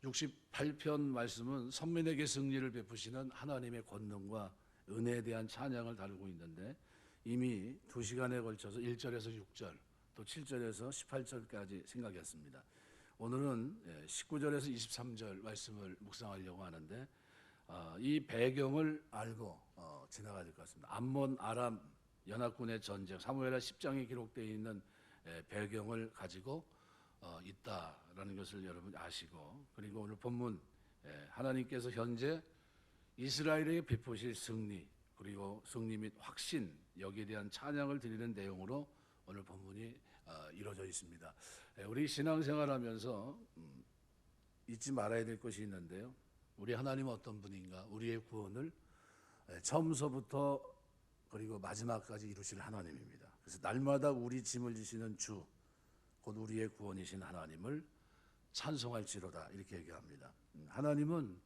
68편 말씀은 선민에게 승리를 베푸시는 하나님의 권능과 은혜에 대한 찬양을 다루고 있는데, 이미 2시간에 걸쳐서 1절에서 6절 또 7절에서 18절까지 생각했습니다. 오늘은 19절에서 23절 말씀을 묵상하려고 하는데, 이 배경을 알고 지나가야 될 것 같습니다. 암몬 아람 연합군의 전쟁, 사무엘하 10장에 기록되어 있는 배경을 가지고 있다라는 것을 여러분 아시고, 그리고 오늘 본문 하나님께서 현재 이스라엘에게 베푸실 승리, 그리고 승리 및 확신, 여기에 대한 찬양을 드리는 내용으로 오늘 본문이 이루어져 있습니다. 우리 신앙생활하면서 잊지 말아야 될 것이 있는데요, 우리 하나님은 어떤 분인가? 우리의 구원을 처음서부터 그리고 마지막까지 이루실 하나님입니다. 그래서 날마다 우리 짐을 지시는 주, 곧 우리의 구원이신 하나님을 찬송할지로다, 이렇게 얘기합니다. 하나님은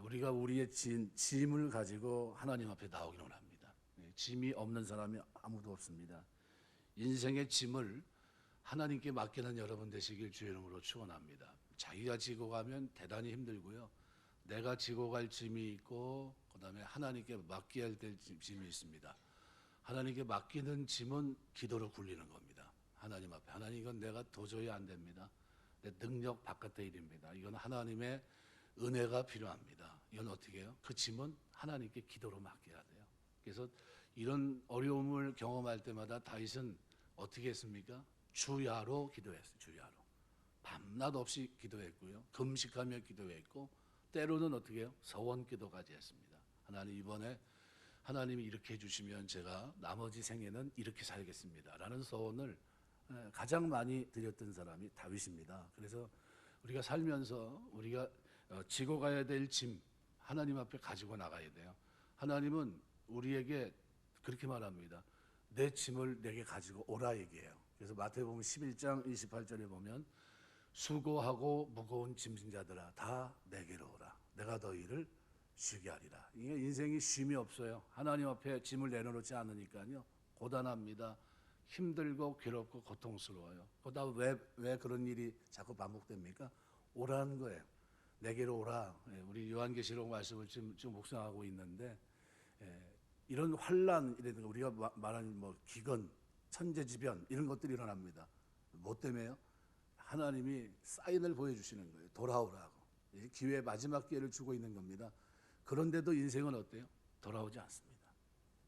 우리가 우리의 짐을 가지고 하나님 앞에 나오기를 원합니다. 짐이 없는 사람이 아무도 없습니다. 인생의 짐을 하나님께 맡기는 여러분 되시길 주의 이름으로 축원합니다. 자기가 지고 가면 대단히 힘들고요, 내가 지고 갈 짐이 있고, 그 다음에 하나님께 맡겨야 될 짐이 있습니다. 하나님께 맡기는 짐은 기도로 굴리는 겁니다. 하나님 앞에, 하나님 이건 내가 도저히 안 됩니다. 내 능력 바깥의 일입니다. 이건 하나님의 은혜가 필요합니다. 이건 어떻게 해요? 그 짐은 하나님께 기도로 맡겨야 돼요. 그래서 이런 어려움을 경험할 때마다 다윗은 어떻게 했습니까? 주야로 기도했어요. 주야로. 밤낮 없이 기도했고요, 금식하며 기도했고, 때로는 어떻게 해요? 서원 기도까지 했습니다. 하나님, 이번에 하나님이 이렇게 해주시면 제가 나머지 생애는 이렇게 살겠습니다 라는 서원을 가장 많이 드렸던 사람이 다윗입니다. 그래서 우리가 살면서 우리가 지고 가야 될 짐, 하나님 앞에 가지고 나가야 돼요. 하나님은 우리에게 그렇게 말합니다. 내 짐을 내게 가지고 오라 얘기해요. 그래서 마태복음 11장 28절에 보면, 수고하고 무거운 짐진 자들아 다 내게로 오라, 내가 너희를 쉬게 하리라. 이게 인생이 쉼이 없어요. 하나님 앞에 짐을 내려놓지 않으니까요, 고단합니다. 힘들고 괴롭고 고통스러워요. 그러다 왜 그런 일이 자꾸 반복됩니까? 오라는 거예요. 내게로 오라. 우리 요한계시록 말씀을 지금 묵상하고 있는데, 이런 환난이라든가 우리가 말하는 기근, 천재지변, 이런 것들이 일어납니다. 뭐 때문에요? 하나님이 사인을 보여주시는 거예요. 돌아오라고. 기회의 마지막 기회를 주고 있는 겁니다. 그런데도 인생은 어때요? 돌아오지 않습니다.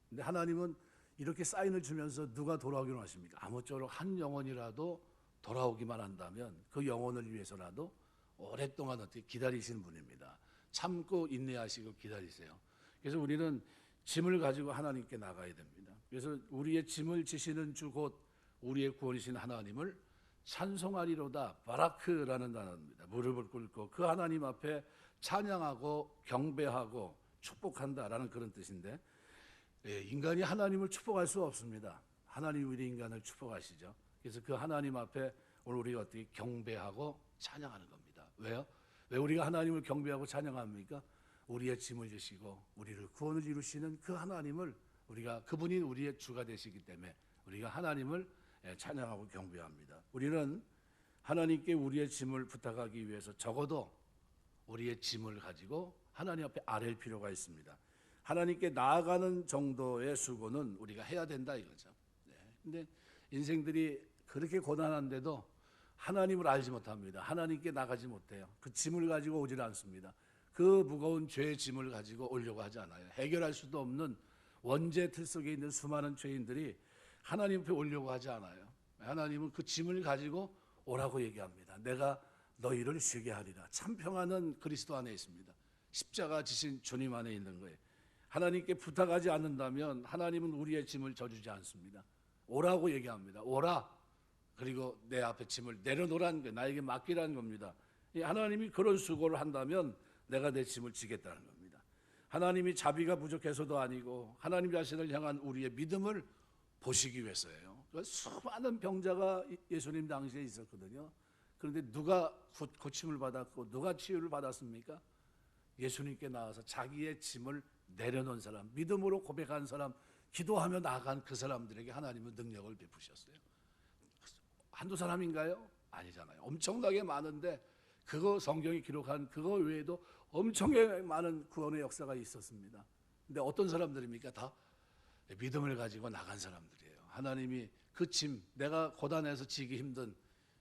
근데 하나님은 이렇게 사인을 주면서 누가 돌아오기로 하십니까? 아무쪼록 한 영혼이라도 돌아오기만 한다면 그 영혼을 위해서라도 오랫동안 어떻게 기다리시는 분입니다. 참고 인내하시고 기다리세요. 그래서 우리는 짐을 가지고 하나님께 나가야 됩니다. 그래서 우리의 짐을 지시는 주, 곧 우리의 구원이신 하나님을 찬송하리로다, 바라크라는 단어입니다. 무릎을 꿇고 그 하나님 앞에 찬양하고 경배하고 축복한다라는 그런 뜻인데, 인간이 하나님을 축복할 수 없습니다. 하나님 우리 인간을 축복하시죠. 그래서 그 하나님 앞에 오늘 우리가 어떻게 경배하고 찬양하는 겁니다. 왜요? 왜 우리가 하나님을 경배하고 찬양합니까? 우리의 짐을 지시고 우리를 구원을 이루시는 그 하나님을, 우리가 그분이 우리의 주가 되시기 때문에 우리가 하나님을 찬양하고 경배합니다. 우리는 하나님께 우리의 짐을 부탁하기 위해서 적어도 우리의 짐을 가지고 하나님 앞에 아랠 필요가 있습니다. 하나님께 나아가는 정도의 수고는 우리가 해야 된다 이거죠. 근데 인생들이 그렇게 고단한데도 하나님을 알지 못합니다. 하나님께 나가지 못해요. 그 짐을 가지고 오질 않습니다. 그 무거운 죄의 짐을 가지고 오려고 하지 않아요. 해결할 수도 없는 원죄 틀 속에 있는 수많은 죄인들이 하나님 앞에 오려고 하지 않아요. 하나님은 그 짐을 가지고 오라고 얘기합니다. 내가 너희를 쉬게 하리라. 참 평안은 그리스도 안에 있습니다. 십자가 지신 주님 안에 있는 거예요. 하나님께 부탁하지 않는다면 하나님은 우리의 짐을 져주지 않습니다. 오라고 얘기합니다. 오라. 그리고 내 앞에 짐을 내려놓으라는 거예요. 나에게 맡기라는 겁니다. 하나님이 그런 수고를 한다면 내가 내 짐을 지겠다는 겁니다. 하나님이 자비가 부족해서도 아니고 하나님 자신을 향한 우리의 믿음을 보시기 위해서예요. 수많은 병자가 예수님 당시에 있었거든요. 그런데 누가 고침을 받았고 누가 치유를 받았습니까? 예수님께 나와서 자기의 짐을 내려놓은 사람, 믿음으로 고백한 사람, 기도하며 나아간 그 사람들에게 하나님은 능력을 베푸셨어요. 한두 사람인가요? 아니잖아요. 엄청나게 많은데 그거 성경이 기록한 그거 외에도 엄청나게 많은 구원의 역사가 있었습니다. 근데 어떤 사람들입니까? 다 믿음을 가지고 나간 사람들이에요. 하나님이 그 짐, 내가 고단해서 지기 힘든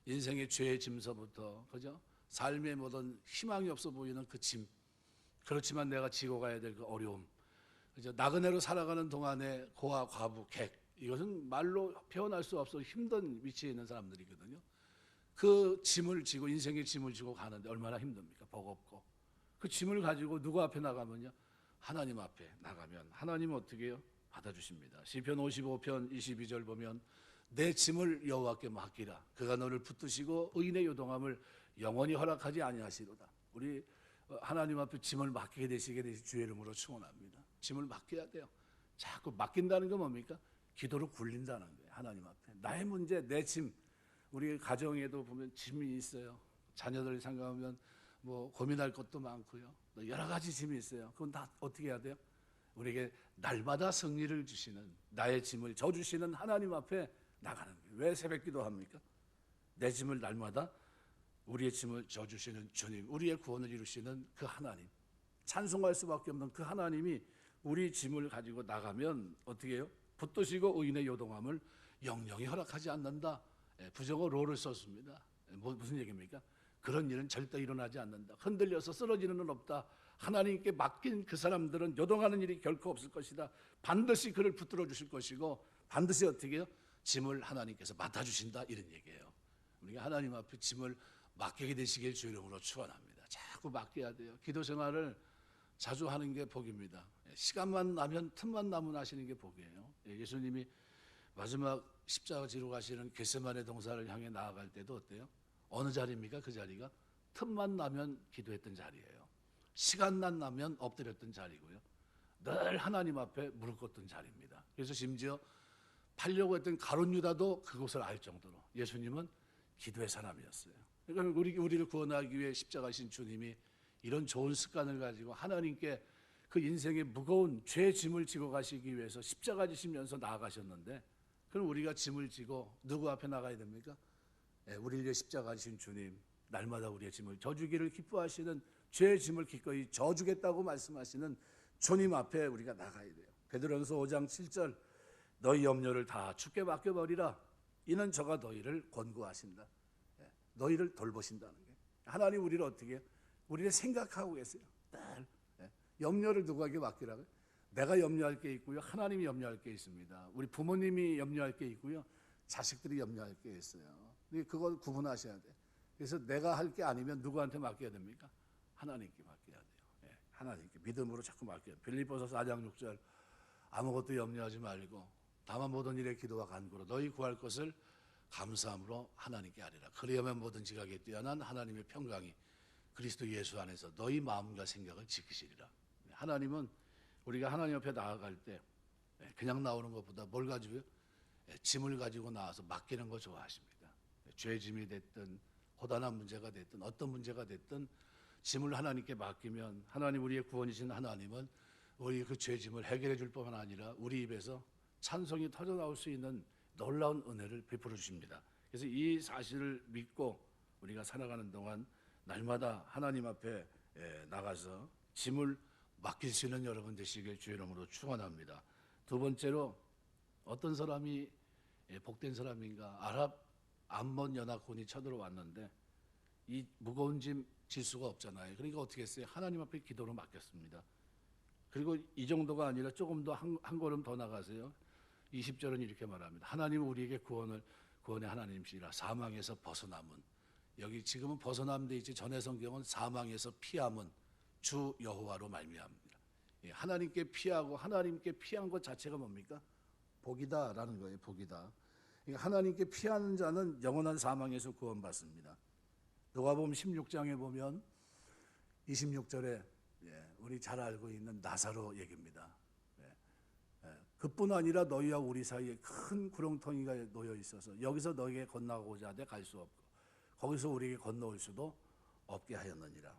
인생의 죄의 짐서부터, 그죠? 삶의 모든 희망이 없어 보이는 그 짐, 그렇지만 내가 지고 가야 될 그 어려움, 그죠? 나그네로 살아가는 동안에 고아, 과부, 객, 이것은 말로 표현할 수 없어 힘든 위치에 있는 사람들이거든요. 그 짐을 지고, 인생의 짐을 지고 가는데 얼마나 힘듭니까? 버겁고. 그 짐을 가지고 누구 앞에 나가면요? 하나님 앞에 나가면 하나님은 어떻게 해요? 받아주십니다. 시편 55편 22절 보면 내 짐을 여호와께 맡기라. 그가 너를 붙드시고 의인의 요동함을 영원히 허락하지 아니하시로다. 우리 하나님 앞에 짐을 맡기게 되시게 되시 주의 이름으로 축원합니다. 짐을 맡겨야 돼요. 자꾸 맡긴다는 건 뭡니까? 기도로 굴린다는 거예요. 하나님 앞에 나의 문제, 내 짐. 우리 가정에도 보면 짐이 있어요. 자녀들 생각하면 뭐 고민할 것도 많고요. 여러 가지 짐이 있어요. 그건 다 어떻게 해야 돼요? 우리에게 날마다 승리를 주시는, 나의 짐을 져주시는 하나님 앞에 나가는 거예요. 왜 새벽기도 합니까? 내 짐을 날마다 우리의 짐을 져주시는 주님, 우리의 구원을 이루시는 그 하나님, 찬송할 수밖에 없는 그 하나님이 우리 짐을 가지고 나가면 어떻게 해요? 붙드시고 의인의 요동함을 영영히 허락하지 않는다. 부정어로를 썼습니다. 무슨 얘기입니까? 그런 일은 절대 일어나지 않는다. 흔들려서 쓰러지는 건 없다. 하나님께 맡긴 그 사람들은 요동하는 일이 결코 없을 것이다. 반드시 그를 붙들어 주실 것이고 반드시 어떻게 해요? 짐을 하나님께서 맡아주신다, 이런 얘기예요. 우리가 하나님 앞에 짐을 맡기게 되시길 주의 이름으로 축원합니다. 자꾸 맡겨야 돼요. 기도 생활을 자주 하는 게 복입니다. 시간만 나면, 틈만 나면 하시는 게 복이에요. 예수님이 마지막 십자가 지러 가시는 겟세마네 동산을 향해 나아갈 때도 어때요? 어느 자리입니까? 그 자리가 틈만 나면 기도했던 자리예요. 시간만 나면 엎드렸던 자리고요. 늘 하나님 앞에 무릎 꿇던 자리입니다. 그래서 심지어 팔려고 했던 가룟 유다도 그곳을 알 정도로 예수님은 기도의 사람이었어요. 그러니까 우리를 구원하기 위해 십자가신 주님이 이런 좋은 습관을 가지고 하나님께 그 인생의 무거운 죄 짐을 지고 가시기 위해서 십자가 지시면서 나아가셨는데, 그럼 우리가 짐을 지고 누구 앞에 나가야 됩니까? 우리를 위해 십자가 지신 주님, 날마다 우리의 짐을 져주기를 기뻐하시는, 죄의 짐을 기꺼이 져주겠다고 말씀하시는 주님 앞에 우리가 나가야 돼요. 베드로전서 5장 7절, 너희 염려를 다 주께 맡겨버리라. 이는 저가 너희를 권고하신다. 너희를 돌보신다는 게. 하나님 우리를 어떻게 해요? 우리를 생각하고 계세요. 늘 염려를 누구에게 맡기라고요? 내가 염려할 게 있고요, 하나님이 염려할 게 있습니다. 우리 부모님이 염려할 게 있고요, 자식들이 염려할 게 있어요. 그걸 구분하셔야 돼요. 그래서 내가 할 게 아니면 누구한테 맡겨야 됩니까? 하나님께 맡겨야 돼요. 하나님께 믿음으로 자꾸 맡겨야 돼요. 빌립보서 4장 6절, 아무것도 염려하지 말고 다만 모든 일에 기도와 간구로 너희 구할 것을 감사함으로 하나님께 아뢰라. 그리하면 모든 지각에 뛰어난 하나님의 평강이 그리스도 예수 안에서 너희 마음과 생각을 지키시리라. 하나님은 우리가 하나님 앞에 나아갈 때 그냥 나오는 것보다 뭘 가지고요? 짐을 가지고 나와서 맡기는 거 좋아하십니다. 죄 짐이 됐든 고단한 문제가 됐든 어떤 문제가 됐든 짐을 하나님께 맡기면 하나님, 우리의 구원이신 하나님은 우리 그 죄 짐을 해결해 줄 뿐만 아니라 우리 입에서 찬송이 터져나올 수 있는 놀라운 은혜를 베풀어 주십니다. 그래서 이 사실을 믿고 우리가 살아가는 동안 날마다 하나님 앞에 나가서 짐을 맡길 수 있는 여러분 되시길 주의 이름으로 축원합니다. 두 번째로, 어떤 사람이 복된 사람인가? 아랍 암몬 연합군이 쳐들어왔는데 이 무거운 짐 질 수가 없잖아요. 그러니까 어떻게 했어요? 하나님 앞에 기도로 맡겼습니다. 그리고 이 정도가 아니라 조금 더 한 걸음 더 나가세요. 20절은 이렇게 말합니다. 하나님은 우리에게 구원의 하나님이시라. 사망에서 벗어남은, 여기 지금은 벗어남은 데 있지 전의 성경은 사망에서 피함은 주 여호와로 말미암니다. 하나님께 피하고 하나님께 피한 것 자체가 뭡니까? 복이다라는 거예요. 복이다. 하나님께 피하는 자는 영원한 사망에서 구원받습니다. 누가복음 16장에 보면 26절에 우리 잘 알고 있는 나사로 얘기입니다. 그뿐 아니라 너희와 우리 사이에 큰 구렁텅이가 놓여 있어서 여기서 너희에게 건너가고자 하되 갈 수 없고 거기서 우리에게 건너올 수도 없게 하였느니라.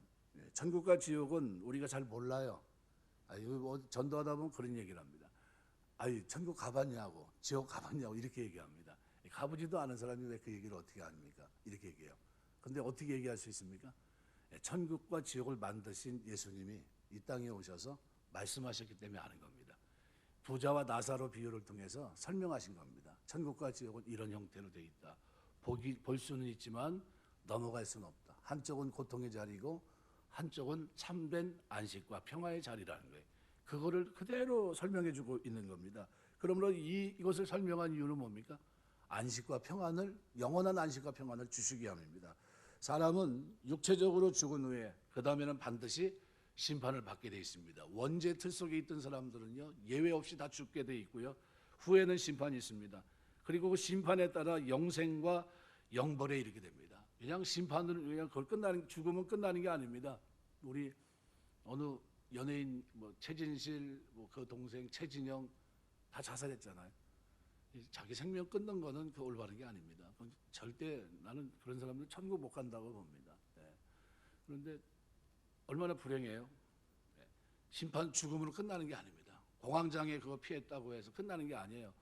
천국과 지옥은 우리가 잘 몰라요. 전도하다 보면 그런 얘기를 합니다. 천국 가봤냐고, 지옥 가봤냐고 이렇게 얘기합니다. 가보지도 않은 사람이 왜 그 얘기를 어떻게 합니까? 이렇게 얘기해요. 근데 어떻게 얘기할 수 있습니까? 천국과 지옥을 만드신 예수님이 이 땅에 오셔서 말씀하셨기 때문에 아는 겁니다. 부자와 나사로 비유를 통해서 설명하신 겁니다. 천국과 지옥은 이런 형태로 되어 있다. 볼 수는 있지만 넘어갈 수는 없다. 한쪽은 고통의 자리고 한쪽은 참된 안식과 평화의 자리라는 거예요. 그거를 그대로 설명해 주고 있는 겁니다. 그러므로 이것을 설명한 이유는 뭡니까? 안식과 평안을, 영원한 안식과 평안을 주시기 위함입니다. 사람은 육체적으로 죽은 후에 그 다음에는 반드시 심판을 받게 되어 있습니다. 원죄 틀 속에 있던 사람들은요, 예외 없이 다 죽게 되어 있고요. 후에는 심판이 있습니다. 그리고 그 심판에 따라 영생과 영벌에 이르게 됩니다. 그냥 심판으로 그냥 그걸 죽으면 끝나는 게 아닙니다. 우리 어느 연예인 최진실 그 동생 최진영 다 자살했잖아요. 자기 생명 끊는 거는 그 올바른 게 아닙니다. 절대 나는 그런 사람들 천국 못 간다고 봅니다. 그런데 얼마나 불행해요. 심판 죽음으로 끝나는 게 아닙니다. 공황장애 그거 피했다고 해서 끝나는 게 아니에요.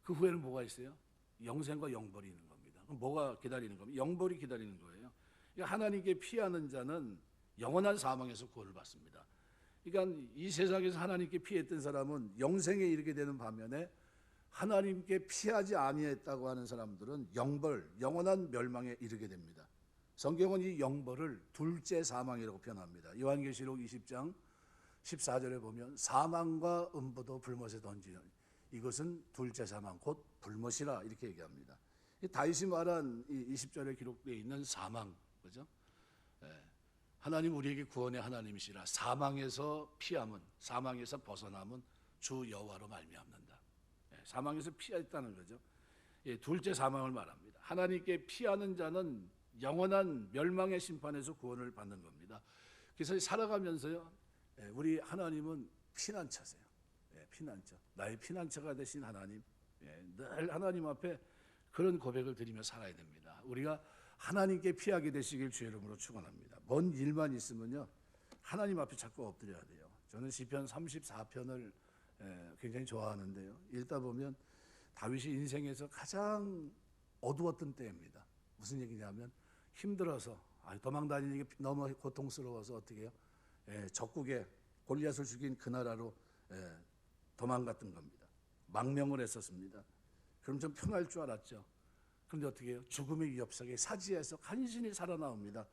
그 후에는 뭐가 있어요? 영생과 영벌이 있는 겁니다. 그럼 뭐가 기다리는 겁니까? 영벌이 기다리는 거예요. 그러니까 하나님께 피하는 자는 영원한 사망에서 구원을 받습니다. 그러니까 이 세상에서 하나님께 피했던 사람은 영생에 이르게 되는 반면에 하나님께 피하지 아니했다고 하는 사람들은 영벌, 영원한 멸망에 이르게 됩니다. 성경은 이 영벌을 둘째 사망이라고 표현합니다. 요한계시록 20장 14절에 보면 사망과 음부도 불못에 던지는 이것은 둘째 사망 곧 불못이라 이렇게 얘기합니다. 다윗이 말한 이 20절에 기록되어 있는 사망, 그죠? 하나님 우리에게 구원의 하나님이시라. 사망에서 피함은, 사망에서 벗어남은 주 여호와로 말미암는다. 사망에서 피했다는 거죠. 둘째 사망을 말합니다. 하나님께 피하는 자는 영원한 멸망의 심판에서 구원을 받는 겁니다. 그래서 살아가면서요, 우리 하나님은 피난처세요. 피난처. 나의 피난처가 되신 하나님. 늘 하나님 앞에 그런 고백을 드리며 살아야 됩니다. 우리가 하나님께 피하게 되시길 주의 이름으로 축원합니다. 뭔 일만 있으면요, 하나님 앞에 자꾸 엎드려야 돼요. 저는 시편 34편을 굉장히 좋아하는데요. 읽다 보면 다윗이 인생에서 가장 어두웠던 때입니다. 무슨 얘기냐면 힘들어서 도망다니는 게 너무 고통스러워서 어떻게 해요? 적국에 골리앗을 죽인 그 나라로 도망갔던 겁니다. 망명을 했었습니다. 그럼 좀 편할 줄 알았죠. 그런데 어떻게 해요? 죽음의 위협 속에 사지에서 간신히 살아나옵니다.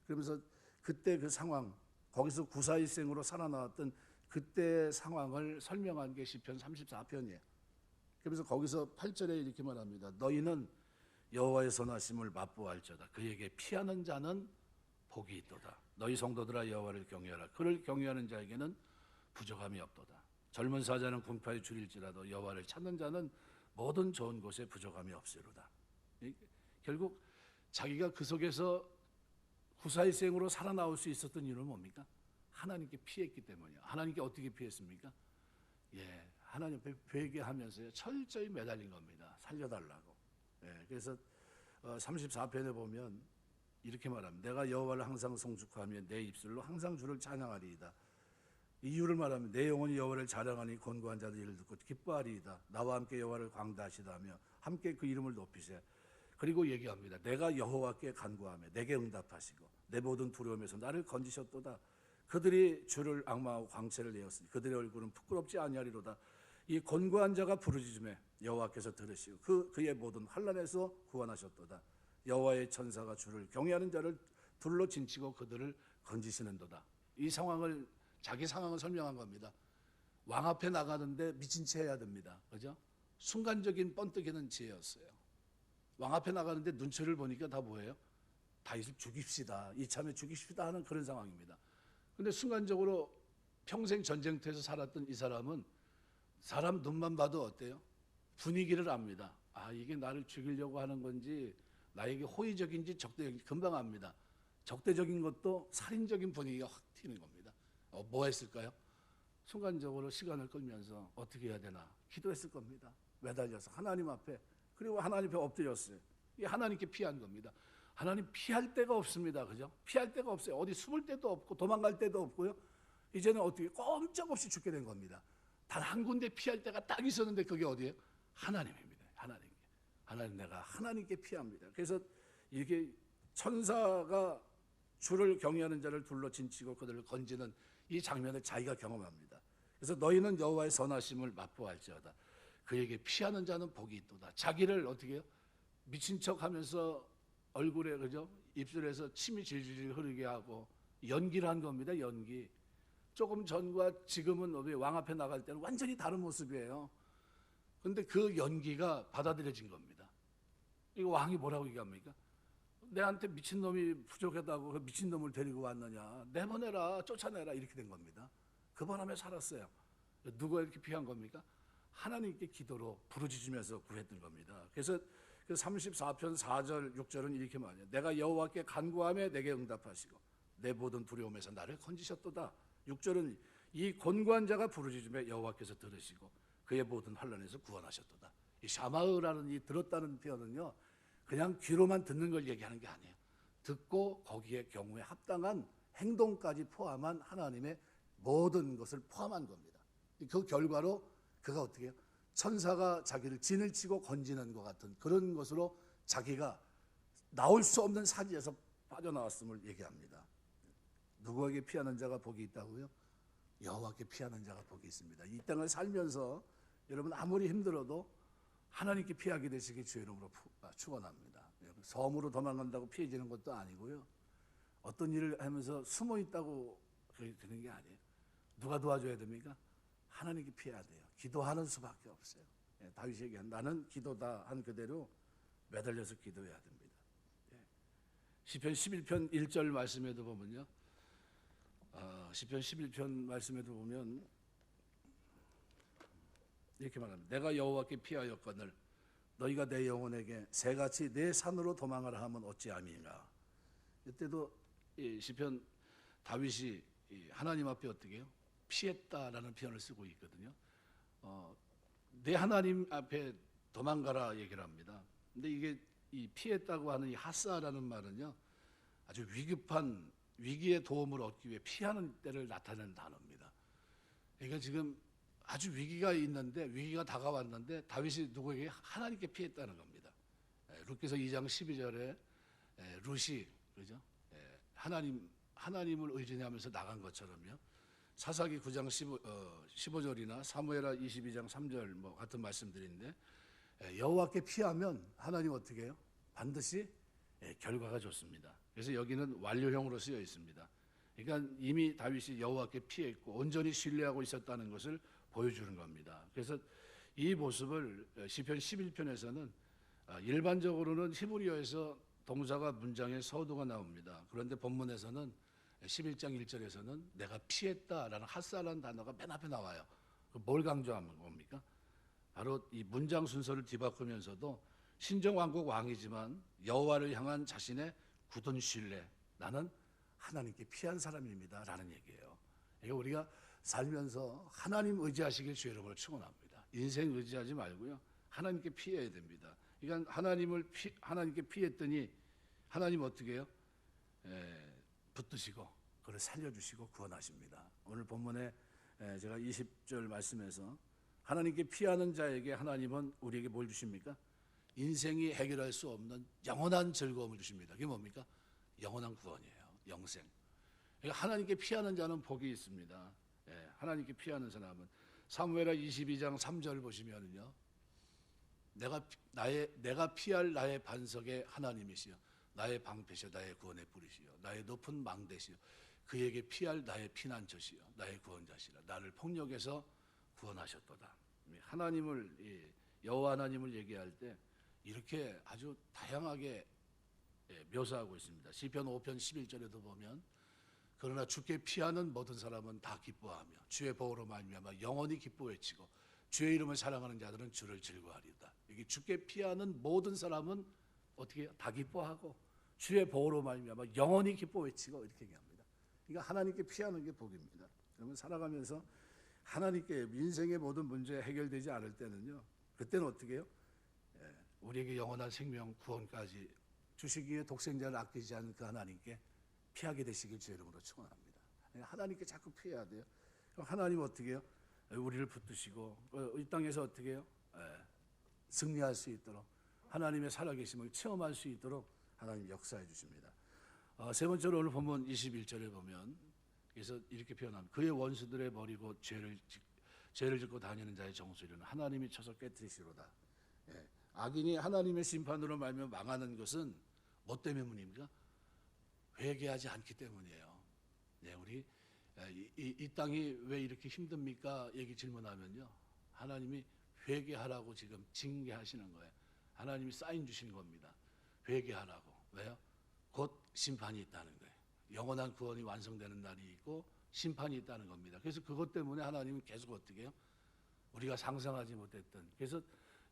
그러면서 그때 그 상황, 거기서 구사일생으로 살아나왔던 그때 상황을 설명한 게 시편 34편이에요. 그래서 거기서 8절에 이렇게 말합니다. 너희는 여호와의 선하심을 맛보할지어다. 그에게 피하는 자는 복이 있도다. 너희 성도들아 여호와를 경외하라. 그를 경외하는 자에게는 부족함이 없도다. 젊은 사자는 궁파에 줄일지라도 여호와를 찾는 자는 모든 좋은 곳에 부족함이 없으리로다. 결국 자기가 그 속에서 구사일생으로 살아나올 수 있었던 이유는 뭡니까? 하나님께 피했기 때문이에요. 하나님께 어떻게 피했습니까? 하나님 앞에 회개하면서요 철저히 매달린 겁니다. 살려달라고. 그래서 34편에 보면 이렇게 말합니다. 내가 여호와를 항상 송축하며 내 입술로 항상 주를 찬양하리이다. 이유를 말하면 내 영혼이 여호와를 자랑하니 곤고한 자들 이를 듣고 기뻐하리이다. 나와 함께 여호와를 광다하시다며 함께 그 이름을 높이세. 그리고 얘기합니다. 내가 여호와께 간구하며 내게 응답하시고 내 모든 두려움에서 나를 건지셨도다. 그들이 주를 앙망하고 광채를 내었으니 그들의 얼굴은 부끄럽지 아니하리로다. 이 곤고한 자가 부르짖음에 여호와께서 들으시고 그의 모든 환난에서 구원하셨도다. 여호와의 천사가 주를 경외하는 자를 둘로 진치고 그들을 건지시는도다. 이 상황을 자기 상황을 설명한 겁니다. 왕 앞에 나가는데 미친 채 해야 됩니다. 그죠? 순간적인 번뜩이는 지혜였어요. 왕 앞에 나가는데 눈치를 보니까 다 뭐예요? 다윗을 죽입시다. 이참에 죽입시다 하는 그런 상황입니다. 근데 순간적으로 평생 전쟁터에서 살았던 이 사람은 사람 눈만 봐도 어때요? 분위기를 압니다. 이게 나를 죽이려고 하는 건지 나에게 호의적인지 적대적인지 금방 압니다. 적대적인 것도 살인적인 분위기가 확 튀는 겁니다. 뭐 했을까요? 순간적으로 시간을 끌면서 어떻게 해야 되나 기도했을 겁니다. 매달려서 하나님 앞에, 그리고 하나님 앞에 엎드렸어요. 이게 하나님께 피한 겁니다. 하나님 피할 데가 없습니다. 그죠? 피할 데가 없어요. 어디 숨을 데도 없고 도망갈 데도 없고요. 이제는 어떻게 꼼짝없이 죽게 된 겁니다. 단 한 군데 피할 데가 딱 있었는데 그게 어디예요? 하나님입니다. 하나님 내가 하나님께 피합니다. 그래서 이렇게 천사가 주를 경외하는 자를 둘러 진치고 그들을 건지는 이 장면을 자기가 경험합니다. 그래서 너희는 여호와의 선하심을 맛보할지어다. 그에게 피하는 자는 복이 있도다. 자기를 어떻게 해요? 미친 척하면서 얼굴에 그죠? 입술에서 침이 질질 흐르게 하고 연기를 한 겁니다. 연기. 조금 전과 지금은 왕 앞에 나갈 때는 완전히 다른 모습이에요. 그런데 그 연기가 받아들여진 겁니다. 이거 왕이 뭐라고 얘기합니까? 내한테 미친놈이 부족하다고 그 미친놈을 데리고 왔느냐, 내보내라, 쫓아내라, 이렇게 된 겁니다. 그 바람에 살았어요. 누가 이렇게 피한 겁니까? 하나님께 기도로 부르짖으면서 구했던 겁니다. 그래서 그 34편 4절 6절은 이렇게 말해요. 내가 여호와께 간구하며 내게 응답하시고 내 모든 두려움에서 나를 건지셨도다. 6절은 이 곤고한 자가 부르짖으며 여호와께서 들으시고 그의 모든 환난에서 구원하셨도다. 이 샤마으라는 이 들었다는 표현은요, 그냥 귀로만 듣는 걸 얘기하는 게 아니에요. 듣고 거기에 경우에 합당한 행동까지 포함한 하나님의 모든 것을 포함한 겁니다. 그 결과로 그가 어떻게 해요? 천사가 자기를 진을 치고 건지는 것 같은 그런 것으로 자기가 나올 수 없는 사지에서 빠져나왔음을 얘기합니다. 누구에게 피하는 자가 복이 있다고요? 여호와께 피하는 자가 복이 있습니다. 이 땅을 살면서 여러분 아무리 힘들어도 하나님께 피하게 되시길 주의 이름으로 축원합니다. 섬으로 도망간다고 피해지는 것도 아니고요. 어떤 일을 하면서 숨어 있다고 되는 게 아니에요. 누가 도와줘야 됩니까? 하나님께 피해야 돼요. 기도하는 수밖에 없어요. 다윗이 얘기한 나는 기도다 한 그대로 매달려서 기도해야 됩니다. 시편 11편 1절 말씀에도 보면요. 시편 11편 말씀에도 보면 이렇게 말합니다. 내가 여호와께 피하였거늘 너희가 내 영혼에게 새같이 내 산으로 도망하라 하면 어찌함이냐. 이때도 이 시편 다윗이 하나님 앞에 어떻게 해요? 피했다라는 표현을 쓰고 있거든요. 내 하나님 앞에 도망가라 얘기를 합니다. 근데 이게 이 피했다고 하는 이 하사라는 말은요, 아주 위급한 위기의 도움을 얻기 위해 피하는 때를 나타내는 단어입니다. 그러니까 지금 아주 위기가 있는데 위기가 다가왔는데 다윗이 누구에게 하나님께 피했다는 겁니다. 룻기서 2장 12절에 룻이 그죠? 하나님을 의지하면서 나간 것처럼요. 사사기 9장 15절이나 사무엘하 22장 3절 뭐 같은 말씀들인데 여호와께 피하면 하나님 어떻게 해요? 반드시 결과가 좋습니다. 그래서 여기는 완료형으로 쓰여 있습니다. 그러니까 이미 다윗이 여호와께 피했고 온전히 신뢰하고 있었다는 것을 보여주는 겁니다. 그래서 이 모습을 시편 11편에서는 일반적으로는 히브리어에서 동사가 문장에 서두가 나옵니다. 그런데 본문에서는 11장 1절에서는 내가 피했다라는 하사라는 단어가 맨 앞에 나와요. 뭘 강조하는 겁니까? 바로 이 문장 순서를 뒤바꾸면서도 신정왕국 왕이지만 여호와를 향한 자신의 굳은 신뢰, 나는 하나님께 피한 사람입니다 라는 얘기예요. 그러니까 우리가 살면서 하나님 의지하시길 주의 이름으로 축원합니다. 인생 의지하지 말고요, 하나님께 피해야 됩니다. 그러니까 하나님께 피했더니 하나님 어떻게 해요? 붙드시고 그를 살려주시고 구원하십니다. 오늘 본문에 제가 20절 말씀에서 하나님께 피하는 자에게 하나님은 우리에게 뭘 주십니까? 인생이 해결할 수 없는 영원한 즐거움을 주십니다. 그게 뭡니까? 영원한 구원이에요. 영생. 그러니까 하나님께 피하는 자는 복이 있습니다. 하나님께 피하는 사람은 사무엘하 22장 3절 보시면은요, 내가 피할 나의 반석의 하나님이시여 나의 방패시여 나의 구원의 뿌리시여 나의 높은 망대시여 그에게 피할 나의 피난처시여 나의 구원자시라 나를 폭력에서 구원하셨도다. 하나님을 여호와 하나님을 얘기할 때 이렇게 아주 다양하게 묘사하고 있습니다. 시편 5편 11절에도 보면 그러나 주께 피하는 모든 사람은 다 기뻐하며 주의 보호로 말미암아 영원히 기뻐 외치고 주의 이름을 사랑하는 자들은 주를 즐거워하리다. 여기 주께 피하는 모든 사람은 어떻게 해요? 다 기뻐하고 주의 보호로 말미암아 영원히 기뻐 외치고 이렇게 얘기합니다. 그러니까 하나님께 피하는 게 복입니다. 그러면 살아가면서 하나님께 인생의 모든 문제 해결되지 않을 때는요, 그때는 어떻게 해요? 우리에게 영원한 생명 구원까지 주시기에 독생자를 아끼지 않은 그 하나님께 피하게 되시길 주의 이름으로 축원합니다. 하나님께 자꾸 피해야 돼요. 그럼 하나님 어떻게 해요? 우리를 붙드시고 이 땅에서 어떻게 해요? 승리할 수 있도록 하나님의 살아계심을 체험할 수 있도록 하나님 역사해 주십니다. 세 번째로 오늘 본문 21절에 보면 그래서 이렇게 표현합니다. 그의 원수들의 버리고 죄를 짓고 다니는 자의 정수리는 하나님이 쳐서 깨뜨리시로다. 예. 악인이 하나님의 심판으로 말며 망하는 것은 뭐 때문입니까? 회개하지 않기 때문이에요. 네, 우리 이 땅이 왜 이렇게 힘듭니까? 얘기 질문하면요, 하나님이 회개하라고 지금 징계하시는 거예요. 하나님이 사인 주시는 겁니다. 회개하라고. 왜요? 곧 심판이 있다는 거예요. 영원한 구원이 완성되는 날이 있고 심판이 있다는 겁니다. 그래서 그것 때문에 하나님은 계속 어떻게 해요? 우리가 상상하지 못했던, 그래서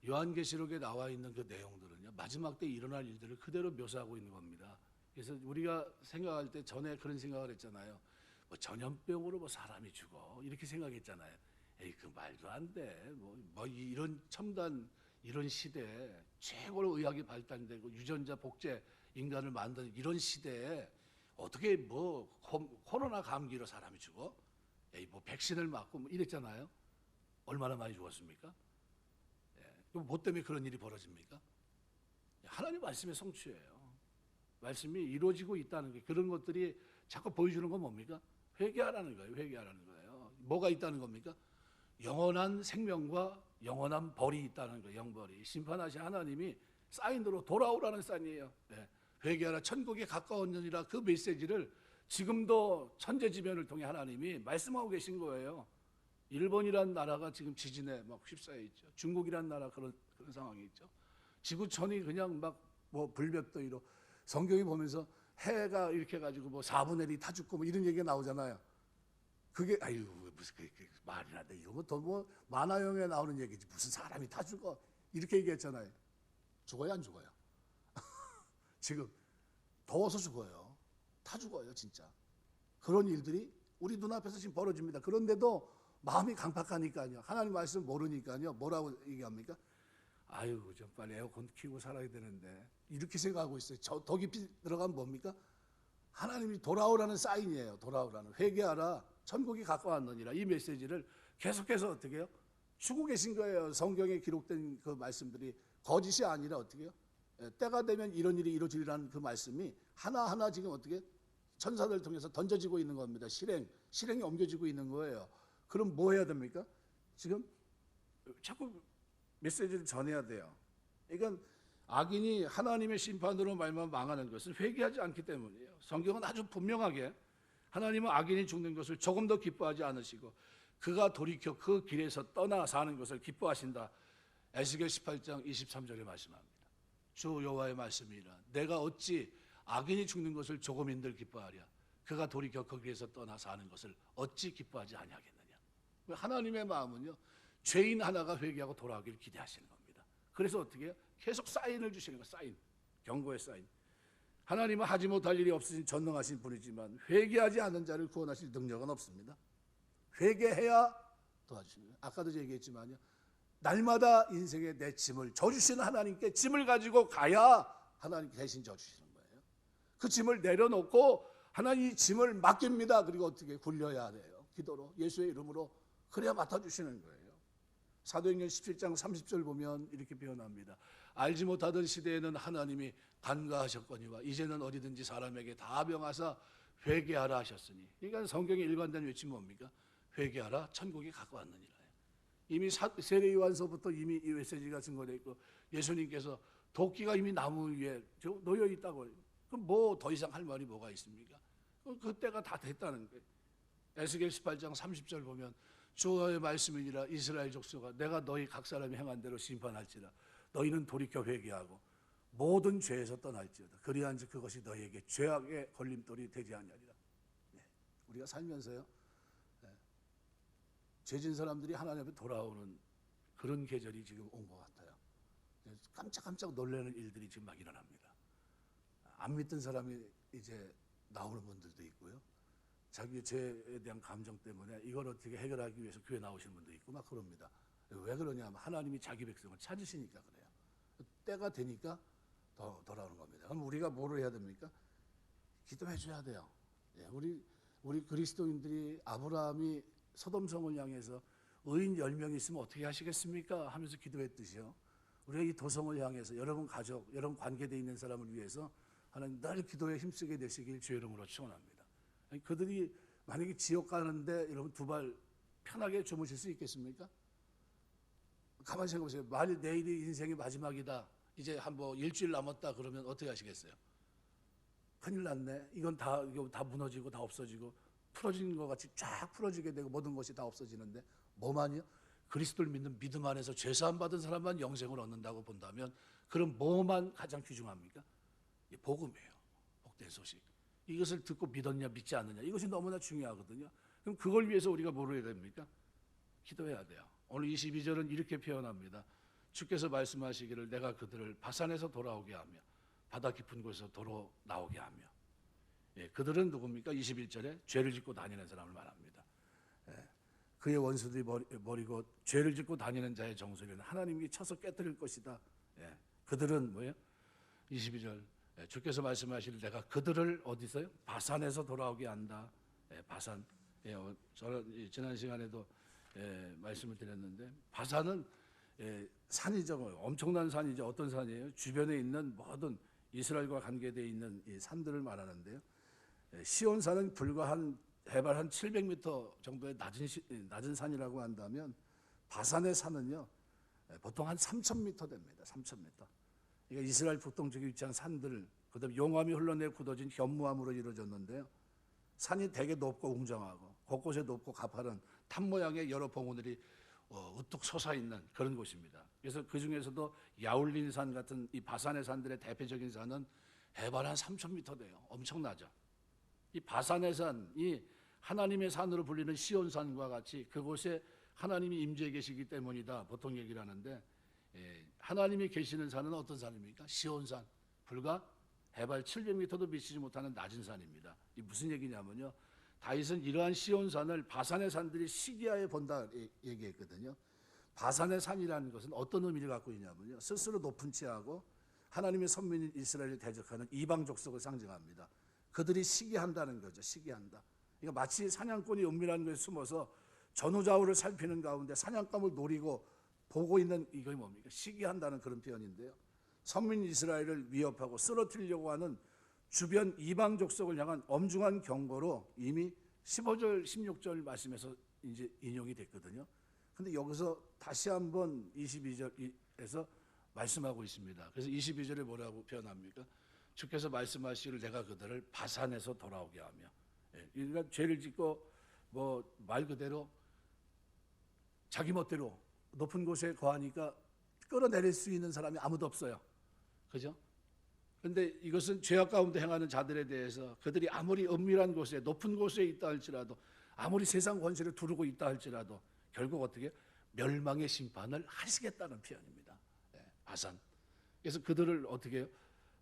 요한계시록에 나와 있는 그 내용들은요, 마지막 때 일어날 일들을 그대로 묘사하고 있는 겁니다. 그래서 우리가 생각할 때 전에 그런 생각을 했잖아요. 뭐 전염병으로 뭐 사람이 죽어 이렇게 생각했잖아요. 에이, 그 말도 안 돼. 뭐 이런 첨단 이런 시대에 최고로 의학이 발달되고 유전자 복제 인간을 만드는 이런 시대에 어떻게 뭐 코로나 감기로 사람이 죽어? 에이, 뭐 백신을 맞고 뭐 이랬잖아요. 얼마나 많이 죽었습니까? 예. 그럼 뭐 때문에 그런 일이 벌어집니까? 하나님 말씀의 성취예요. 말씀이 이루어지고 있다는 게, 그런 것들이 자꾸 보여주는 건 뭡니까? 회개하라는 거예요. 회개하라는 거예요. 뭐가 있다는 겁니까? 영원한 생명과 영원한 벌이 있다는 거예요. 영벌이. 심판하신 하나님이 사인으로 돌아오라는 사인이에요. 네. 회개하라 천국에 가까웠느니라, 그 메시지를 지금도 천재지변을 통해 하나님이 말씀하고 계신 거예요. 일본이란 나라가 지금 지진에 막 휩싸여 있죠. 중국이란 나라 그런 상황이 있죠. 지구촌이 그냥 막 뭐 불볕더위로, 성경이 보면서 해가 이렇게 해가지고 뭐 4분의 1이 타 죽고 뭐 이런 얘기가 나오잖아요. 그게 아유 무슨 그 말이나 돼, 이런 거 더 뭐 만화영화에 나오는 얘기지, 무슨 사람이 타 죽어 이렇게 얘기했잖아요. 죽어요 안 죽어요? 지금 더워서 죽어요. 타 죽어요 진짜. 그런 일들이 우리 눈앞에서 지금 벌어집니다. 그런데도 마음이 강팍하니까요, 하나님 말씀 모르니까요, 뭐라고 얘기합니까? 아유, 좀 빨리 에어컨 켜고 살아야 되는데, 이렇게 생각하고 있어요. 더 깊이 들어가면 뭡니까? 하나님이 돌아오라는 사인이에요. 돌아오라는, 회개하라 천국이 가까웠느니라, 이 메시지를 계속해서 어떻게 해요? 주고 계신 거예요. 성경에 기록된 그 말씀들이 거짓이 아니라 어떻게 해요? 때가 되면 이런 일이 이루어지리라는 그 말씀이 하나하나 지금 어떻게 천사들 통해서 던져지고 있는 겁니다. 실행이 옮겨지고 있는 거예요. 그럼 뭐 해야 됩니까? 지금 자꾸 메시지를 전해야 돼요. 그러니까 악인이 하나님의 심판으로 말만 망하는 것은 회개하지 않기 때문이에요. 성경은 아주 분명하게 하나님은 악인이 죽는 것을 조금 더 기뻐하지 않으시고 그가 돌이켜 그 길에서 떠나 사는 것을 기뻐하신다. 에스겔 18장 23절에 말씀합니다. 주 여호와의 말씀이라, 내가 어찌 악인이 죽는 것을 조금인들 기뻐하랴. 그가 돌이켜 그 길에서 떠나 사는 것을 어찌 기뻐하지 아니하겠느냐. 하나님의 마음은요, 죄인 하나가 회개하고 돌아오기를 기대하시는 겁니다. 그래서 어떻게 해요? 계속 사인을 주시는 거예요. 사인, 경고의 사인. 하나님은 하지 못할 일이 없으신 전능하신 분이지만 회개하지 않는 자를 구원하실 능력은 없습니다. 회개해야 도와주십니다. 아까도 얘기했지만요, 날마다 인생의 내 짐을 져주시는 하나님께 짐을 가지고 가야 하나님 대신 져주시는 거예요. 그 짐을 내려놓고 하나님 이 짐을 맡깁니다. 그리고 어떻게 굴려야 돼요? 기도로, 예수의 이름으로. 그래야 맡아주시는 거예요. 사도행전 17장 30절 보면 이렇게 표현합니다. 알지 못하던 시대에는 하나님이 간과하셨거니와 이제는 어디든지 사람에게 다 명하사 회개하라 하셨으니. 그러니까 성경의 일관된 외침이 뭡니까? 회개하라 천국이 가까웠느니라. 이미 세례요한서부터 이미 이 메시지가 증거되어 있고, 예수님께서 도끼가 이미 나무 위에 놓여 있다고. 그럼 뭐 더 이상 할 말이 뭐가 있습니까? 그때가 다 됐다는 거예요. 에스겔 18장 30절 보면 주의 말씀이니라, 이스라엘 족속아, 내가 너희 각 사람이 행한 대로 심판할지라. 너희는 돌이켜 회개하고 모든 죄에서 떠날지어다. 그리한즉 그것이 너희에게 죄악의 걸림돌이 되지 아니하리라. 네. 우리가 살면서요, 죄진 사람들이 하나님 앞에 돌아오는 그런 계절이 지금 온 것 같아요. 깜짝깜짝 놀라는 일들이 지금 막 일어납니다. 안 믿던 사람이 이제 나오는 분들도 있고요. 자기 죄에 대한 감정 때문에 이걸 어떻게 해결하기 위해서 교회 나오시는 분도 있고 막 그럽니다. 왜 그러냐면 하나님이 자기 백성을 찾으시니까 그래요. 때가 되니까 더 돌아오는 겁니다. 그럼 우리가 뭐를 해야 됩니까? 기도해 줘야 돼요. 우리 그리스도인들이 아브라함이 소돔성을 향해서 의인 10명 있으면 어떻게 하시겠습니까? 하면서 기도했듯이요, 우리가 이 도성을 향해서 여러분 가족, 여러분 관계되어 있는 사람을 위해서 하나님 늘 기도에 힘쓰게 되시길 주의 이름으로 축원합니다. 그들이 만약에 지옥 가는데 여러분 두 발 편하게 주무실 수 있겠습니까? 가만히 생각해 보세요. 만일 내일이 인생의 마지막이다. 이제 한 뭐 일주일 남았다 그러면 어떻게 하시겠어요? 큰일 났네. 이거 다 무너지고 다 없어지고 풀어진 것 같이 쫙 풀어지게 되고 모든 것이 다 없어지는데 뭐만요? 그리스도를 믿는 믿음 안에서 죄사함 받은 사람만 영생을 얻는다고 본다면 그럼 뭐만 가장 귀중합니까? 복음이에요. 복된 소식. 이것을 듣고 믿었냐 믿지 않느냐 이것이 너무나 중요하거든요. 그럼 그걸 위해서 우리가 뭘 해야 됩니까? 기도해야 돼요. 오늘 22절은 이렇게 표현합니다. 주께서 말씀하시기를 내가 그들을 바산에서 돌아오게 하며 바다 깊은 곳에서 도로 나오게 하며. 그들은 누굽니까? 21절에 죄를 짓고 다니는 사람을 말합니다. 그의 원수들이 버리고 죄를 짓고 다니는 자의 정수리는 하나님이 쳐서 깨뜨릴 것이다. 그들은 뭐예요? 22절 주께서 말씀하시길 내가 그들을 어디서요? 바산에서 돌아오게 한다. 바산. 저는 지난 시간에도 말씀을 드렸는데 바산은 산이죠. 엄청난 산이죠. 어떤 산이에요? 주변에 있는 모든 이스라엘과 관계되어 있는 이 산들을 말하는데요. 시온산은 불과 해발 한 700m 정도의 낮은 산이라고 한다면 바산의 산은요 보통 한 3,000m 됩니다. 3,000m. 그러니까 이스라엘 북동쪽에 위치한 산들, 그다음 용암이 흘러내 굳어진 현무암으로 이루어졌는데요. 산이 되게 높고 웅장하고 곳곳에 높고 가파른 탑 모양의 여러 봉우들이 우뚝 솟아있는 그런 곳입니다. 그래서 그 중에서도 야울린산 같은 이 바산의 산들의 대표적인 산은 해발 한 3,000m 돼요. 엄청나죠. 이 바산의 산이 하나님의 산으로 불리는 시온산과 같이 그곳에 하나님이 임재해 계시기 때문이다. 보통 얘기를 하는데 하나님이 계시는 산은 어떤 산입니까? 시온산. 불과 해발 700m도 미치지 못하는 낮은 산입니다. 이 무슨 얘기냐면요. 다윗은 이러한 시온산을 바산의 산들이 시기하에 본다 얘기했거든요. 바산의 산이라는 것은 어떤 의미를 갖고 있냐면요. 스스로 높은 치하고 하나님의 선민인 이스라엘을 대적하는 이방 족속을 상징합니다. 그들이 시기한다는 거죠. 시기한다. 그러니까 마치 사냥꾼이 은밀한 곳에 숨어서 전후좌우를 살피는 가운데 사냥감을 노리고 보고 있는 이게 뭡니까? 시기한다는 그런 표현인데요. 선민 이스라엘을 위협하고 쓰러뜨리려고 하는 주변 이방 족속을 향한 엄중한 경고로 이미 15절, 16절 말씀에서 이제 인용이 됐거든요. 근데 여기서 다시 한번 22절에서 말씀하고 있습니다. 그래서 22절에 뭐라고 표현합니까? 주께서 말씀하시기를 내가 그들을 바산에서 돌아오게 하며. 그러니까 죄를 짓고 뭐 말 그대로 자기 멋대로 높은 곳에 거하니까 끌어내릴 수 있는 사람이 아무도 없어요. 그죠? 그런데 이것은 죄악 가운데 행하는 자들에 대해서 그들이 아무리 은밀한 곳에 높은 곳에 있다 할지라도 아무리 세상 권세를 두르고 있다 할지라도 결국 어떻게 멸망의 심판을 하시겠다는 표현입니다. 바산. 그래서 그들을 어떻게 해요?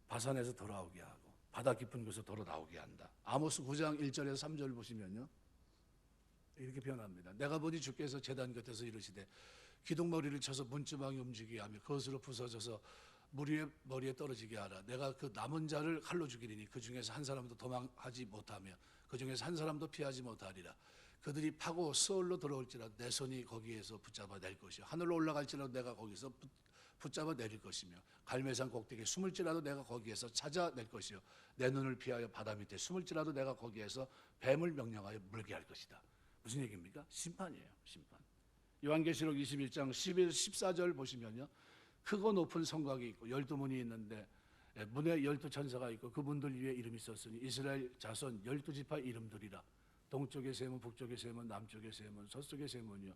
바산에서 돌아오게 하고 바다 깊은 곳에서 돌아 나오게 한다. 아모스 9장 1절에서 3절 보시면요. 이렇게 표현합니다. 내가 보니 주께서 제단 곁에서 이르시되 기둥머리를 쳐서 문지방이 움직이게 하며 그것으로 부서져서 머리에 떨어지게 하라. 내가 그 남은 자를 칼로 죽이리니 그 중에서 한 사람도 도망하지 못하며 그 중에서 한 사람도 피하지 못하리라. 그들이 파고 스올로 들어올지라도 내 손이 거기에서 붙잡아 낼 것이요 하늘로 올라갈지라도 내가 거기서 붙잡아 내릴 것이며 갈매산 꼭대기에 숨을지라도 내가 거기에서 찾아낼 것이요 내 눈을 피하여 바다 밑에 숨을지라도 내가 거기에서 뱀을 명령하여 물게 할 것이다. 무슨 얘기입니까? 심판이에요. 심판. 요한계시록 21장 11, 14절 보시면요. 크고 높은 성곽이 있고 12문이 있는데 문에 12천사가 있고 그분들 위에 이름이 썼으니 이스라엘 자손 12지파 이름들이라. 동쪽의 세 문, 북쪽의 세 문, 남쪽의 세 문, 서쪽의 세 문이요.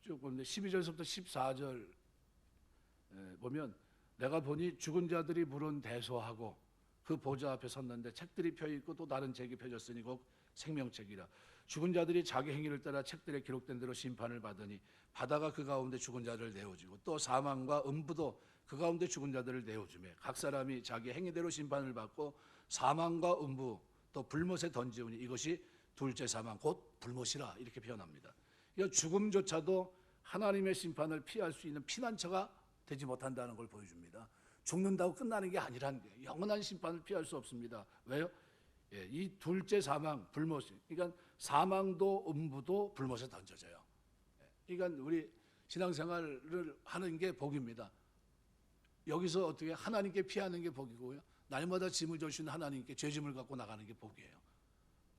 쭉 보는데 12절부터 14절 보면 내가 보니 죽은 자들이 물은 대소하고 그 보좌 앞에 섰는데 책들이 펴있고 또 다른 책이 펴졌으니 곧 생명책이라. 죽은 자들이 자기 행위를 따라 책들에 기록된 대로 심판을 받으니 바다가 그 가운데 죽은 자를 내어주고 또 사망과 음부도 그 가운데 죽은 자들을 내어주매 각 사람이 자기 행위대로 심판을 받고 사망과 음부 또 불못에 던지우니 이것이 둘째 사망 곧 불못이라 이렇게 표현합니다. 그러니까 죽음조차도 하나님의 심판을 피할 수 있는 피난처가 되지 못한다는 걸 보여줍니다. 죽는다고 끝나는 게 아니라는 거예요. 영원한 심판을 피할 수 없습니다. 왜요? 이 둘째 사망, 불못, 그러니까 사망도 음부도 불못에 던져져요. 그러니까 우리 신앙생활을 하는 게 복입니다. 여기서 어떻게 하나님께 피하는 게 복이고요. 날마다 짐을 져주시는 하나님께 죄짐을 갖고 나가는 게 복이에요.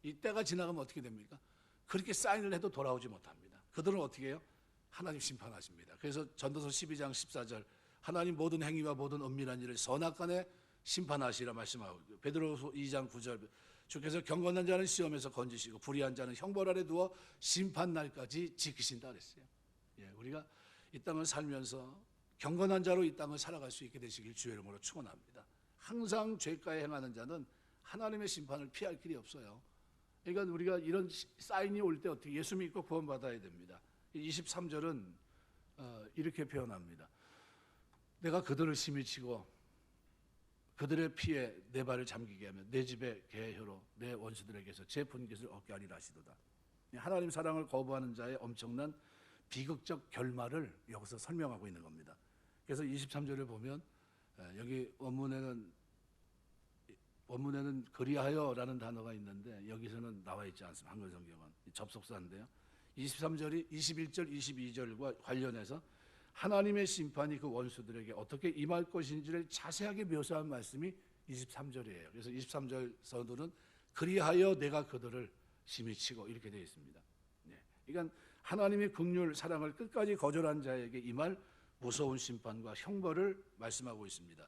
이 때가 지나가면 어떻게 됩니까? 그렇게 사인을 해도 돌아오지 못합니다. 그들은 어떻게 해요? 하나님 심판하십니다. 그래서 전도서 12장 14절 하나님 모든 행위와 모든 은밀한 일을 선악간에 심판하시라 말씀하고, 베드로후서 2장 9절 주께서 경건한 자는 시험에서 건지시고 불의한 자는 형벌 아래 두어 심판 날까지 지키신다 그랬어요. 예, 우리가 이 땅을 살면서 경건한 자로 이 땅을 살아갈 수 있게 되시길 주의 이름으로 축원합니다. 항상 죄가에 행하는 자는 하나님의 심판을 피할 길이 없어요. 그러니까 우리가 이런 사인이 올 때 어떻게 예수 믿고 구원받아야 됩니다. 23절은 이렇게 표현합니다. 내가 그들을 심히 치고 그들의 피에 내 발을 잠기게 하며 내 집에 개혀로 내 원수들에게서 제 분깃을 얻게 하리라 하시도다. 하나님 사랑을 거부하는 자의 엄청난 비극적 결말을 여기서 설명하고 있는 겁니다. 그래서 23절을 보면 여기 원문에는 그리하여라는 단어가 있는데 여기서는 나와 있지 않습니다. 한글 성경은 접속사인데요. 23절이 21절, 22절과 관련해서 하나님의 심판이 그 원수들에게 어떻게 임할 것인지를 자세하게 묘사한 말씀이 23절이에요. 그래서 23절 서두는 그리하여 내가 그들을 심히 치고 이렇게 되어 있습니다. 네. 그러니까 하나님의 긍휼 사랑을 끝까지 거절한 자에게 임할 무서운 심판과 형벌을 말씀하고 있습니다.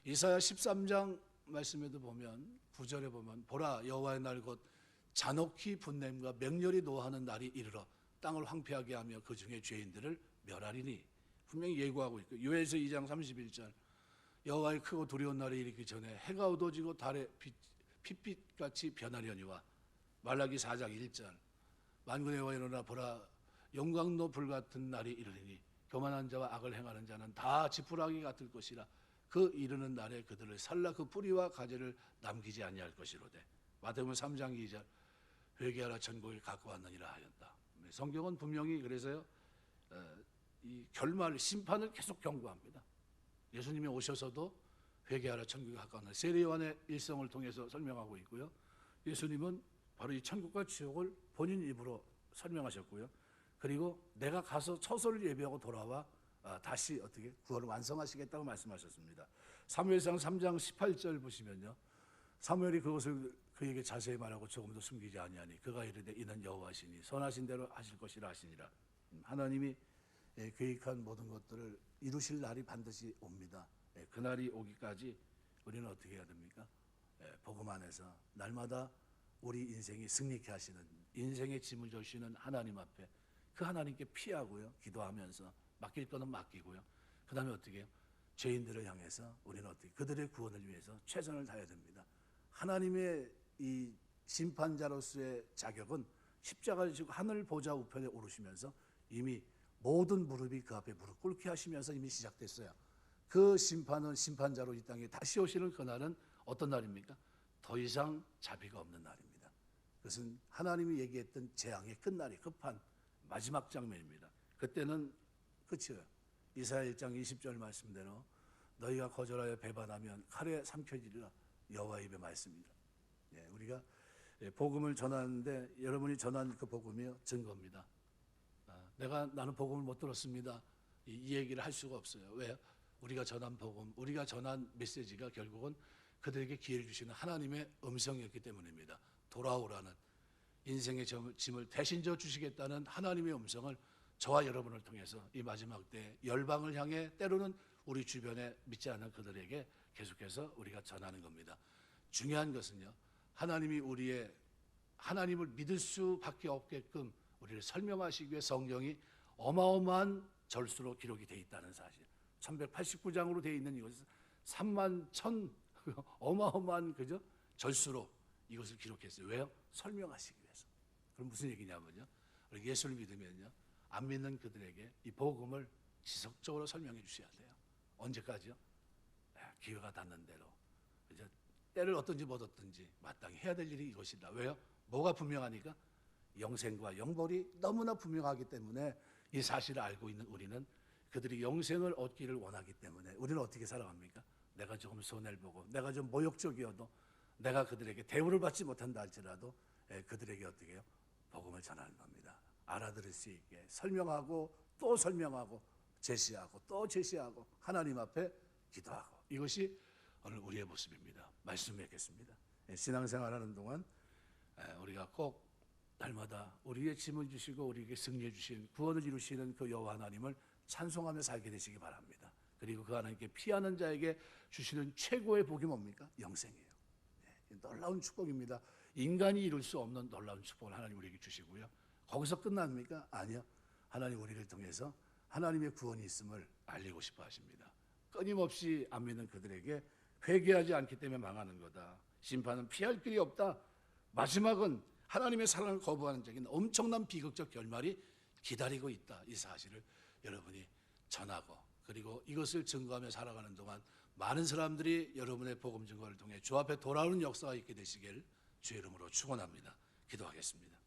이사야 13장 말씀에도 보면 9절에 보면 보라 여호와의 날 곧 잔혹히 분냄과 맹렬히 노하는 날이 이르러 땅을 황폐하게 하며 그 중에 죄인들을 멸하리니 분명히 예고하고 있고, 요엘서 2장 31절 여호와의 크고 두려운 날이 이르기 전에 해가 어두워지고 달의 핏빛같이 변하려니와 말라기 4장 1절 만군의 여호와 일어나 보라 영광로 불같은 날이 이르리니 교만한 자와 악을 행하는 자는 다 지푸라기 같을 것이라 그 이르는 날에 그들을 살라 그 뿌리와 가지를 남기지 아니할 것이로되 마태복음 3장 2절 회개하라 천국에 갖고 왔느니라 하였다. 성경은 분명히 그래서요 이 결말 심판을 계속 경고합니다. 예수님이 오셔서도 회개하라 천국에 갖고 왔느니라 세례 요한의 일성을 통해서 설명하고 있고요. 예수님은 바로 이 천국과 지옥을 본인 입으로 설명하셨고요. 그리고 내가 가서 처소를 예비하고 돌아와 다시 어떻게 구원을 완성하시겠다고 말씀하셨습니다. 사무엘상 3장 18절 보시면요. 사무엘이 그것을 그에게 자세히 말하고 조금도 숨기지 아니하니 그가 이르되 이는 여호와시니 선하신 대로 하실 것이라 하시니라. 하나님이 계획한 모든 것들을 이루실 날이 반드시 옵니다. 그날이 오기까지 우리는 어떻게 해야 됩니까? 복음 안에서 날마다 우리 인생이 승리케 하시는 인생의 짐을 져주시는 하나님 앞에 그 하나님께 피하고요. 기도하면서 맡길 거는 맡기고요. 그 다음에 어떻게 해요? 죄인들을 향해서 우리는 어떻게 그들의 구원을 위해서 최선을 다해야 됩니다. 하나님의 이 심판자로서의 자격은 십자가를 지고 하늘 보좌 우편에 오르시면서 이미 모든 무릎이 그 앞에 무릎 꿇게 하시면서 이미 시작됐어요. 그 심판은 심판자로 이 땅에 다시 오시는 그날은 어떤 날입니까? 더 이상 자비가 없는 날입니다. 그것은 하나님이 얘기했던 재앙의 끝날이 급한 마지막 장면입니다. 그때는 끝이에요. 이사야 1장 20절 말씀대로 너희가 거절하여 배반하면 칼에 삼켜지리라 여호와의 입의 말씀입니다. 우리가 복음을 전하는데 여러분이 전한 그 복음이요 증거입니다. 나는 복음을 못 들었습니다. 이 얘기를 할 수가 없어요. 왜요? 우리가 전한 복음, 우리가 전한 메시지가 결국은 그들에게 기회를 주시는 하나님의 음성이었기 때문입니다. 돌아오라는 인생의 짐을 대신 져 주시겠다는 하나님의 음성을 저와 여러분을 통해서 이 마지막 때 열방을 향해 때로는 우리 주변에 믿지 않는 그들에게 계속해서 우리가 전하는 겁니다. 중요한 것은요. 하나님을 믿을 수밖에 없게끔 우리를 설명하시기 위해 성경이 어마어마한 절수로 기록이 되어 있다는 사실. 1189장으로 되어 있는 이것은 3만 1000 어마어마한 그죠? 절수로 이것을 기록했어요. 왜요? 설명하시기 위해서. 그럼 무슨 얘기냐면요. 우리 예수를 믿으면요. 안 믿는 그들에게 이 복음을 지속적으로 설명해 주셔야 돼요. 언제까지요? 기회가 닿는 대로. 이제 때를 얻든지 못 얻든지 마땅히 해야 될 일이 이것이다. 왜요? 뭐가 분명하니까? 영생과 영벌이 너무나 분명하기 때문에 이 사실을 알고 있는 우리는 그들이 영생을 얻기를 원하기 때문에 우리는 어떻게 살아갑니까? 내가 조금 손해를 보고 내가 좀 모욕적이어도 내가 그들에게 대우를 받지 못한다 할지라도 그들에게 어떻게 해요? 복음을 전하는 겁니다. 알아들을 수 있게 설명하고 또 설명하고 제시하고 또 제시하고 하나님 앞에 기도하고 이것이 오늘 우리의 모습입니다. 말씀 맺겠습니다. 신앙생활하는 동안 우리가 꼭 날마다 우리의 짐을 주시고 우리에게 승리해 주신 구원을 이루시는 그 여호와 하나님을 찬송하며 살게 되시기 바랍니다. 그리고 그 하나님께 피하는 자에게 주시는 최고의 복이 뭡니까? 영생이에요. 놀라운 축복입니다. 인간이 이룰 수 없는 놀라운 축복을 하나님 우리에게 주시고요. 거기서 끝납니까? 아니요. 하나님 우리를 통해서 하나님의 구원이 있음을 알리고 싶어 하십니다. 끊임없이 안 믿는 그들에게 회개하지 않기 때문에 망하는 거다. 심판은 피할 길이 없다. 마지막은 하나님의 사랑을 거부하는 자에게는 엄청난 비극적 결말이 기다리고 있다. 이 사실을 여러분이 전하고 그리고 이것을 증거하며 살아가는 동안 많은 사람들이 여러분의 복음 증거를 통해 주 앞에 돌아오는 역사가 있게 되시길 주의 이름으로 축원합니다. 기도하겠습니다.